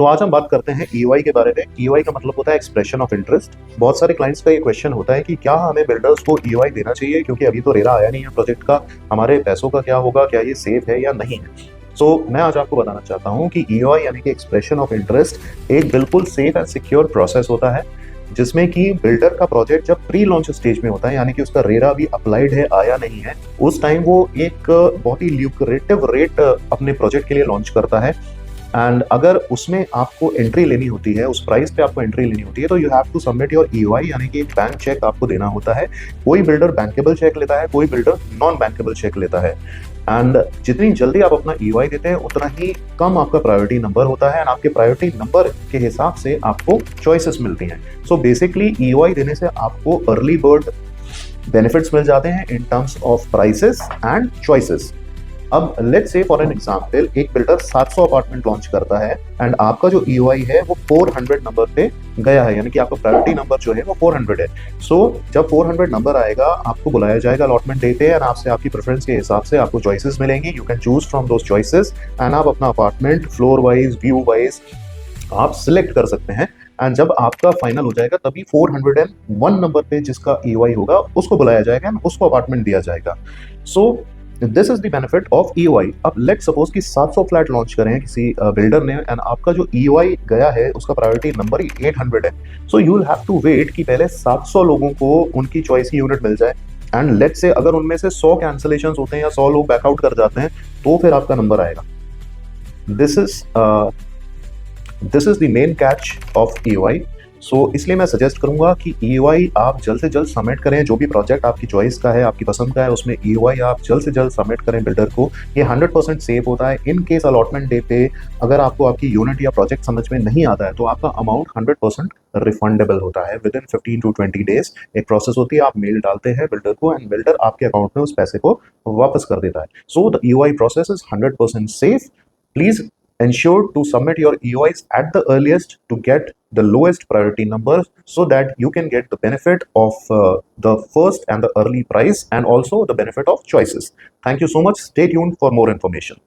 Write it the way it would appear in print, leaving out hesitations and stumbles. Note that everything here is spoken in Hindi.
तो आज हम बात करते हैं ईओआई के बारे में। ईओआई का मतलब होता है एक्सप्रेशन ऑफ इंटरेस्ट। बहुत सारे क्लाइंट्स का ये क्वेश्चन होता है कि क्या हमें बिल्डर्स को ईओआई देना चाहिए, क्योंकि अभी तो रेरा आया नहीं है प्रोजेक्ट का, हमारे पैसों का क्या होगा, क्या ये सेफ है या नहीं है। मैं आज आपको बताना चाहता हूँ कि ईओआई यानी कि एक्सप्रेशन ऑफ इंटरेस्ट एक बिल्कुल सेफ एंड सिक्योर प्रोसेस होता है, जिसमें कि बिल्डर का प्रोजेक्ट जब प्री लॉन्च स्टेज में होता है, यानी कि उसका रेरा भी अप्लाइड है, आया नहीं है, उस टाइम वो एक बहुत ही ल्यूक्रेटिव रेट अपने प्रोजेक्ट के लिए लॉन्च करता है। एंड अगर उसमें आपको एंट्री लेनी होती है, उस प्राइस पे आपको एंट्री लेनी होती है, तो you have to submit your EOI, यानी कि एक बैंक चेक आपको देना होता है। कोई बिल्डर बैंकेबल चेक लेता है, कोई बिल्डर नॉन बैंकेबल चेक लेता है। एंड जितनी जल्दी आप अपना ईओआई देते हैं, उतना ही कम आपका प्रायोरिटी नंबर होता है, एंड आपके प्रायोरिटी नंबर के हिसाब से आपको चॉइसेस मिलती हैं। बेसिकली ईओआई देने से आपको अर्ली बर्ड बेनिफिट्स मिल जाते हैं in terms of prices and choices. अब let's say for an example, एक बिल्डर 700 अपार्टमेंट लॉन्च करता है एंड आपका जो ईओआई है वो 400 नंबर पे गया है, यानी कि आपका प्रायोरिटी नंबर जो है वो 400 है। जब 400 नंबर आएगा, आपको बुलाया जाएगा अलॉटमेंट डे पे, एंड आपसे आपकी प्रेफरेंस के हिसाब से आपको चॉइसेस मिलेंगी। You can choose from those choices and आप अपना apartment floor wise, view wise आप सिलेक्ट कर सकते हैं। एंड जब आपका फाइनल हो जाएगा, तभी 401 नंबर पे जिसका ईओआई होगा उसको बुलाया जाएगा एंड उसको अपार्टमेंट दिया जाएगा। This is the benefit of EOI. अब लेट सपोज कि 700 फ्लैट लॉन्च करें किसी बिल्डर ने, एंड आपका जो ईओआई गया है उसका प्रायोरिटी नंबर ही 800 है। You will have to wait कि पहले 700 लोगों को उनकी चॉइस की यूनिट मिल जाए, एंड लेट से अगर उनमें से 100 कैंसिलेशंस होते हैं या 100 लोग बैकआउट कर जाते हैं, तो फिर आपका नंबर आएगा। This is the main catch of EOI. इसलिए मैं सजेस्ट करूंगा कि ईओआई आप जल्द से जल्द सबमिट करें। जो भी प्रोजेक्ट आपकी चॉइस का है, आपकी पसंद का है, उसमें ईओआई आप जल्द से जल्द सबमिट करें बिल्डर को। ये 100% सेफ होता है। इन केस अलॉटमेंट डे पे अगर आपको आपकी यूनिट या प्रोजेक्ट समझ में नहीं आता है, तो आपका अमाउंट 100% रिफंडेबल होता है विद इन 15 to 20 डेज। एक प्रोसेस होती है, आप मेल डालते हैं बिल्डर को एंड बिल्डर आपके अकाउंट में उस पैसे को वापस कर देता है। The EOI process is 100% safe. Please ensure to submit your EOIs at the earliest to get the lowest priority number, so that you can get the benefit of the first and the early price, and also the benefit of choices. Thank you so much. Stay tuned for more information.